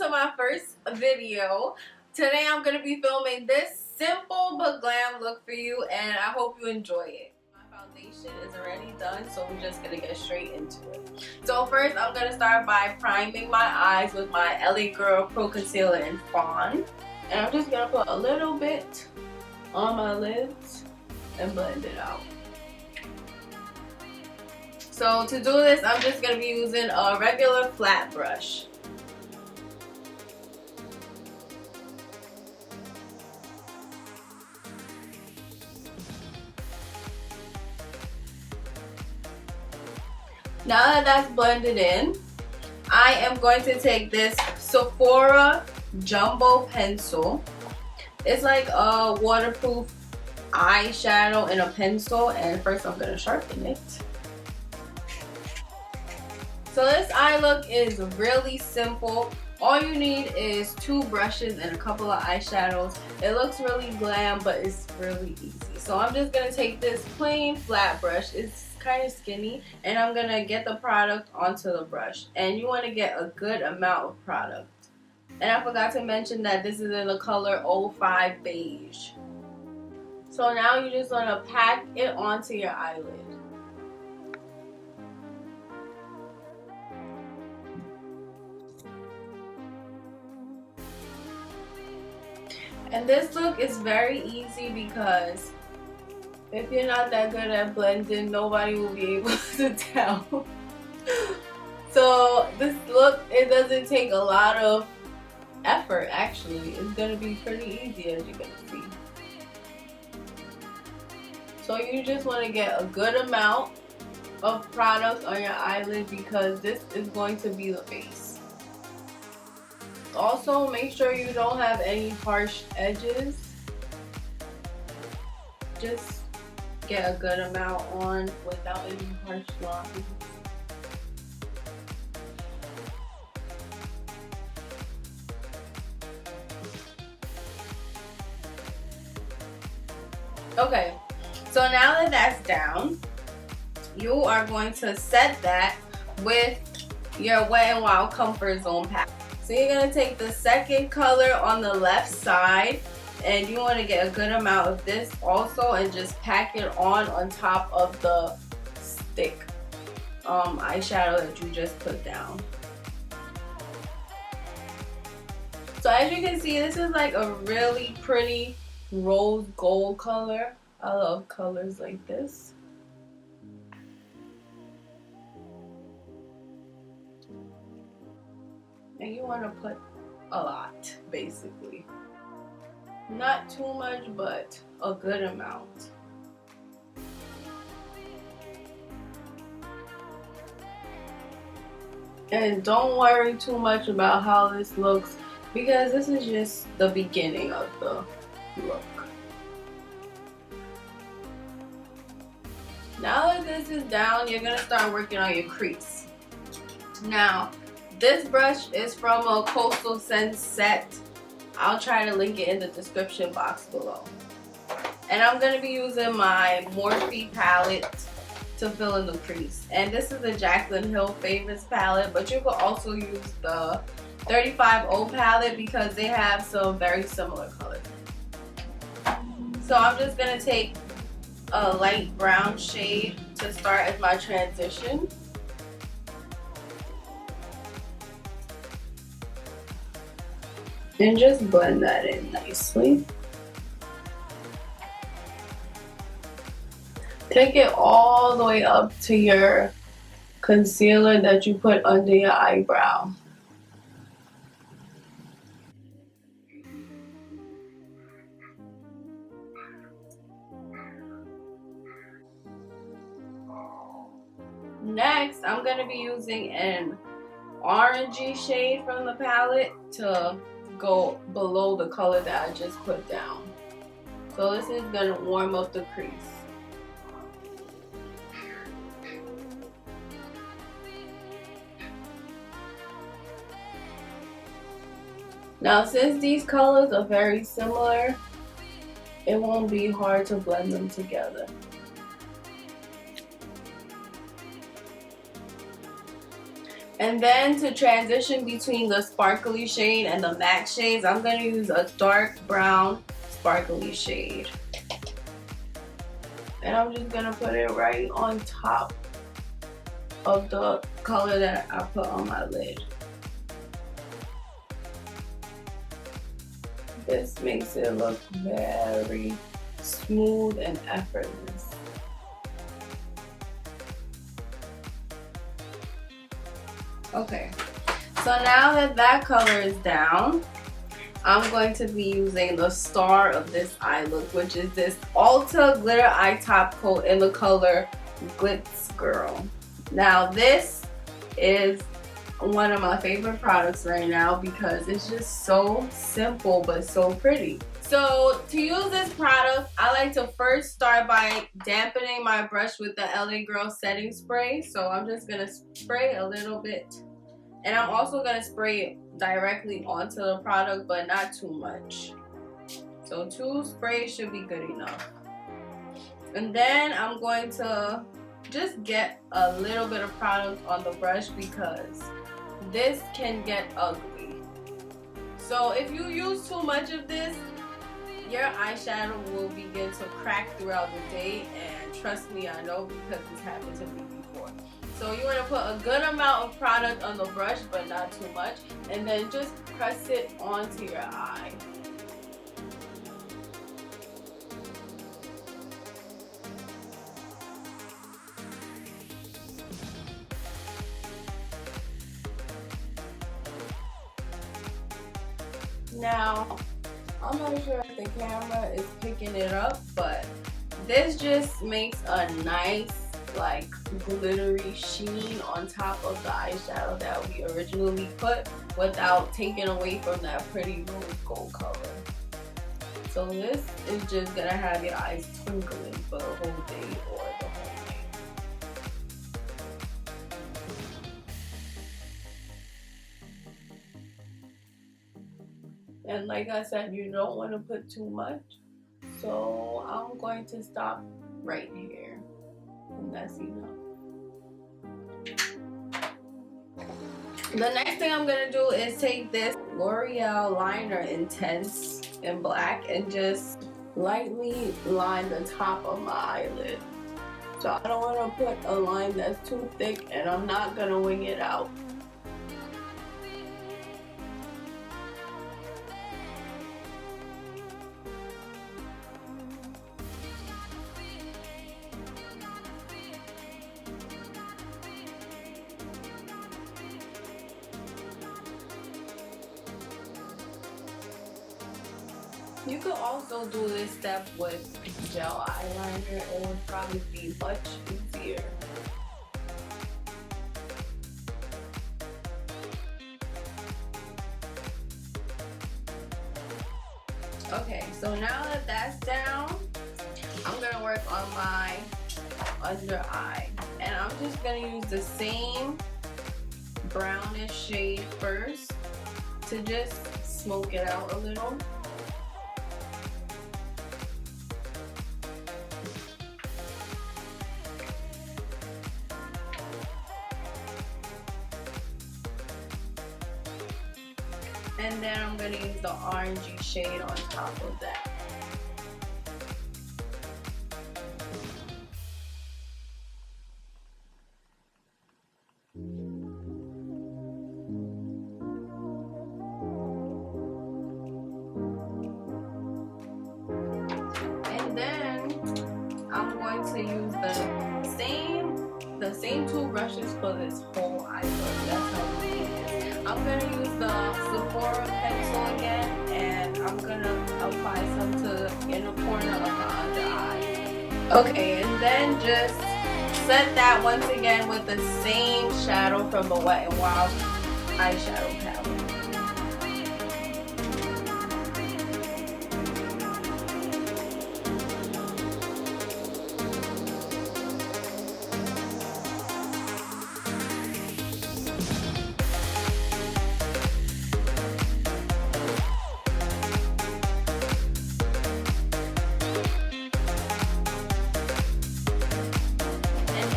to my first video. Today I'm going to be filming this simple but glam look for you, and I hope you enjoy it. My foundation is already done, so we're just going to get straight into it. So first I'm going to start by priming my eyes with my LA Girl Pro Concealer in Fawn. And I'm just going to put a little bit on my lids and blend it out. So to do this, I'm just going to be using a regular flat brush. Now that that's blended in, I am going to take this Sephora Jumbo Pencil. It's like a waterproof eyeshadow in a pencil, and first I'm going to sharpen it. So this eye look is really simple. All you need is 2 brushes and a couple of eyeshadows. It looks really glam, but it's really easy. So I'm just going to take this plain flat brush. It's kind of skinny, and I'm going to get the product onto the brush. And you want to get a good amount of product. And I forgot to mention that this is in the color 05 Beige. So now you just want to pack it onto your eyelid. And this look is very easy because if you're not that good at blending, nobody will be able to tell. So this look, it doesn't take a lot of effort actually. It's going to be pretty easy, as you're going to see. So you just want to get a good amount of product on your eyelid because this is going to be the base. Also, make sure you don't have any harsh edges. Just get a good amount on without any harsh lines. Okay, so now that that's down, you are going to set that with your Wet n Wild Comfort Zone palette. So you're going to take the second color on the left side, and you want to get a good amount of this also and just pack it on top of the stick eyeshadow that you just put down. So as you can see, this is like a really pretty rose gold color. I love colors like this. And you want to put a lot, basically. Not too much, but a good amount. And don't worry too much about how this looks, because this is just the beginning of the look. Now that this is down, you're going to start working on your crease. Now, this brush is from a Coastal Scents set. I'll try to link it in the description box below. And I'm going to be using my Morphe palette to fill in the crease. And this is the Jaclyn Hill Favorites palette, but you could also use the 35O palette because they have some very similar colors. So I'm just going to take a light brown shade to start as my transition. And just blend that in nicely. Take it all the way up to your concealer that you put under your eyebrow. Next, I'm going to be using an orangey shade from the palette to go below the color that I just put down. So this is going to warm up the crease. Now since these colors are very similar, it won't be hard to blend them together. And then to transition between the sparkly shade and the matte shades, I'm going to use a dark brown sparkly shade. And I'm just going to put it right on top of the color that I put on my lid. This makes it look very smooth and effortless. Okay, so now that that color is down, I'm going to be using the star of this eye look, which is this Ulta Glitter Eye Top Coat in the color Glitz Girl. Now this is one of my favorite products right now because it's just so simple but so pretty. So to use this product, I like to first start by dampening my brush with the LA Girl setting spray. So I'm just going to spray a little bit. And I'm also going to spray it directly onto the product, but not too much. So 2 sprays should be good enough. And then I'm going to just get a little bit of product on the brush because this can get ugly. So if you use too much of this, your eyeshadow will begin to crack throughout the day, and trust me, I know because this happened to me before. So you want to put a good amount of product on the brush, but not too much, and then just press it onto your eye. Now, I'm not sure if the camera is picking it up, but this just makes a nice, like, glittery sheen on top of the eyeshadow that we originally put without taking away from that pretty rose gold color. So this is just gonna have your eyes twinkling for the whole day or the whole night. And like I said, you don't want to put too much. So I'm going to stop right here. And that's enough. The next thing I'm going to do is take this L'Oreal Liner Intense in black and just lightly line the top of my eyelid. So I don't want to put a line that's too thick, and I'm not going to wing it out. You could also do this step with gel eyeliner. It would probably be much easier. Okay, so now that that's down, I'm gonna work on my under eye. And I'm just gonna use the same brownish shade first to just smoke it out a little. And then I'm going to use the orangey shade on top of that. And then I'm going to use the same 2 brushes for this whole eye look. That's how we do this. I'm going to use the Sephora pencil again, and I'm going to apply some to the inner corner of my under eye. Okay, and then just set that once again with the same shadow from the Wet n Wild eyeshadow palette.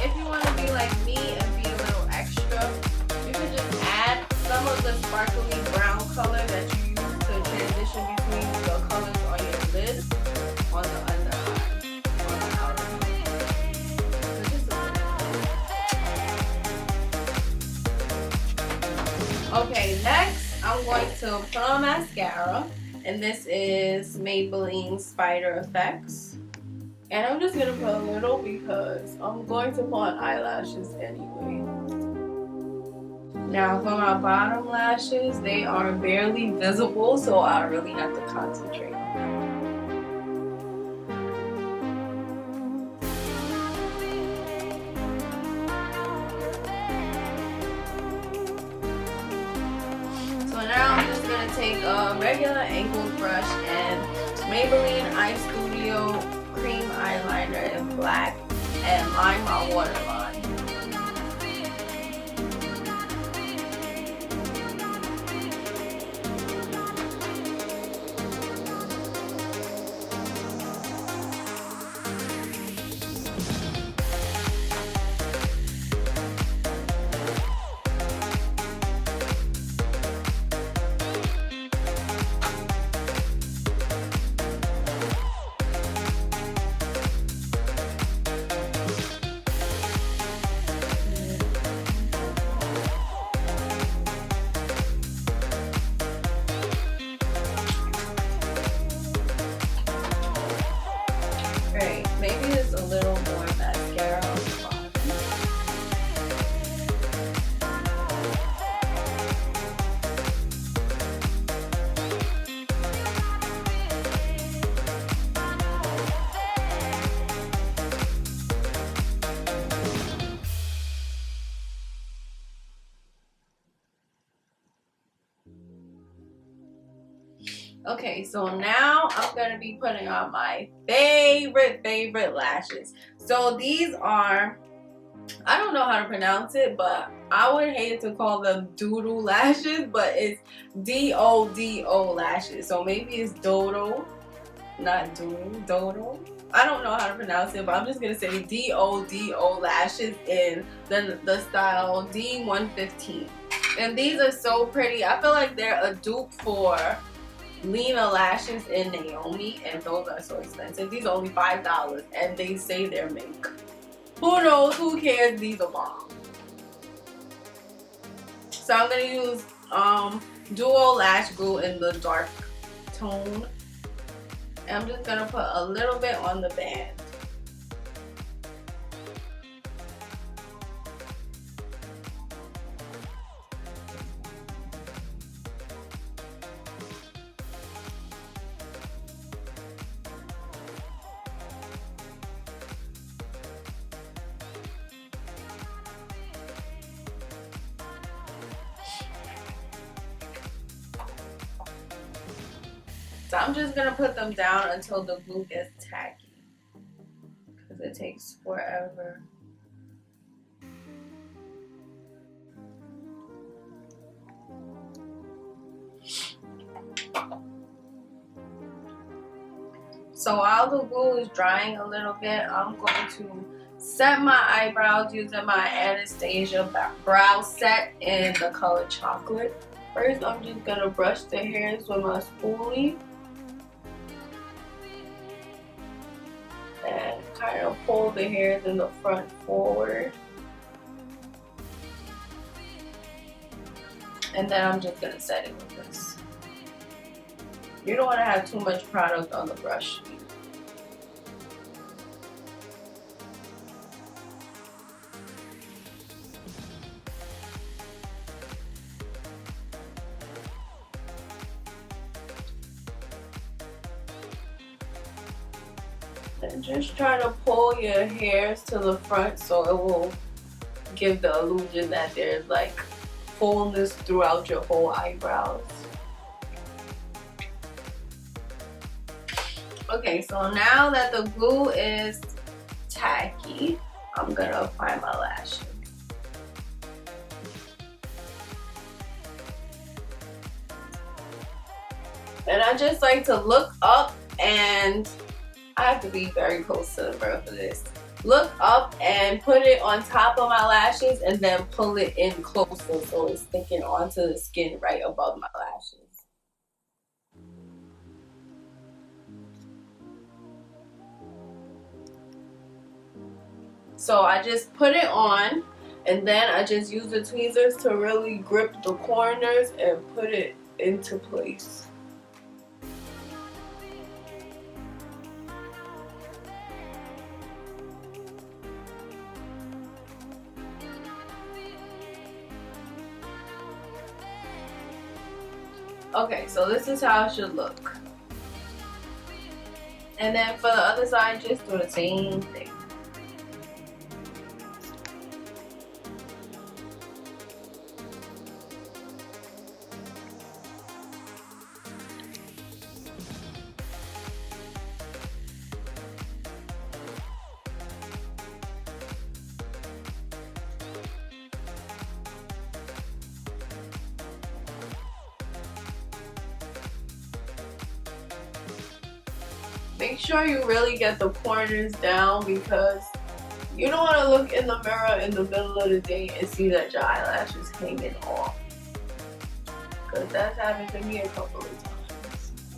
If you want to be like me and be a little extra, you can I'm going to put on mascara, and this is Maybelline Spider Effects. And I'm just gonna put a little because I'm going to put on eyelashes anyway. Now for my bottom lashes, they are barely visible, so I really have to concentrate on that. So now I'm just gonna take a regular angled brush and Maybelline Eye Studio cream eyeliner in black and line my waterline. Right, maybe it's a little more mascara on the bottom. Okay, so now I'm going to be putting on my favorite lashes. So these are, I don't know how to pronounce it, but I would hate to call them doodle lashes, but it's D-O-D-O lashes. So maybe it's dodo, not doodle, dodo. I don't know how to pronounce it, but I'm just going to say D-O-D-O lashes in the style D115. And these are so pretty. I feel like they're a dupe for Lena lashes in Naomi, and those are so expensive. These are only $5 and they say they're mink. Who knows? Who cares? These are bomb. So I'm gonna use Duo Lash Glue in the dark tone. And I'm just gonna put a little bit on the band. So I'm just going to put them down until the glue gets tacky, because it takes forever. So while the glue is drying a little bit, I'm going to set my eyebrows using my Anastasia brow set in the color chocolate. First, I'm just going to brush the hairs with my spoolie. And kind of pull the hairs in the front forward. And then I'm just going to set it with this. You don't want to have too much product on the brush. And just try to pull your hairs to the front so it will give the illusion that there's like fullness throughout your whole eyebrows. Okay, so now that the glue is tacky, I'm gonna apply my lashes. And I just like to look up, and I have to be very close to the mirror for this. Look up and put it on top of my lashes and then pull it in closer so it's sticking onto the skin right above my lashes. So I just put it on, and then I just use the tweezers to really grip the corners and put it into place. Okay, so this is how it should look. And then for the other side, just do the same thing. Make sure you really get the corners down because you don't want to look in the mirror in the middle of the day and see that your eyelashes hanging off. Because that's happened to me a couple of times.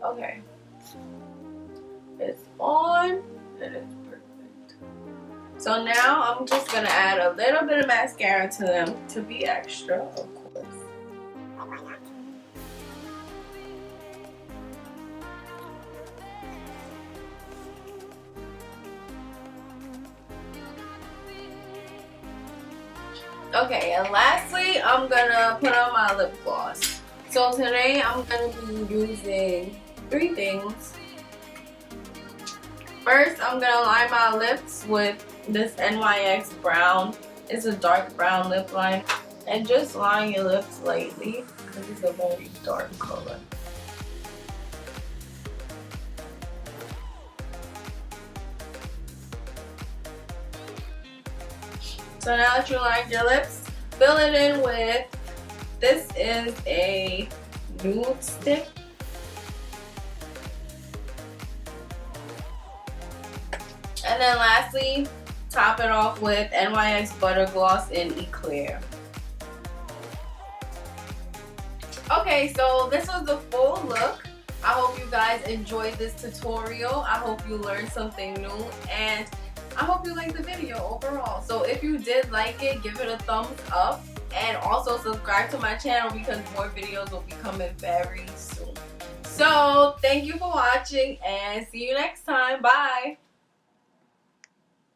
Okay. It's on and it's perfect. So now I'm just gonna add a little bit of mascara to them to be extra, of course. Okay, and lastly, I'm gonna put on my lip gloss. So today I'm gonna be using 3 things. First, I'm gonna line my lips with this NYX brown. It's a dark brown lip line. And just line your lips lightly because it's a very dark color. So now that you lined your lips, fill it in with, this is a nude stick. And then lastly, top it off with NYX Butter Gloss in Eclair. Okay, so this was the full look. I hope you guys enjoyed this tutorial. I hope you learned something new, and I hope you liked the video overall. So if you did like it, give it a thumbs up, and also subscribe to my channel because more videos will be coming very soon. So thank you for watching, and see you next time. Bye.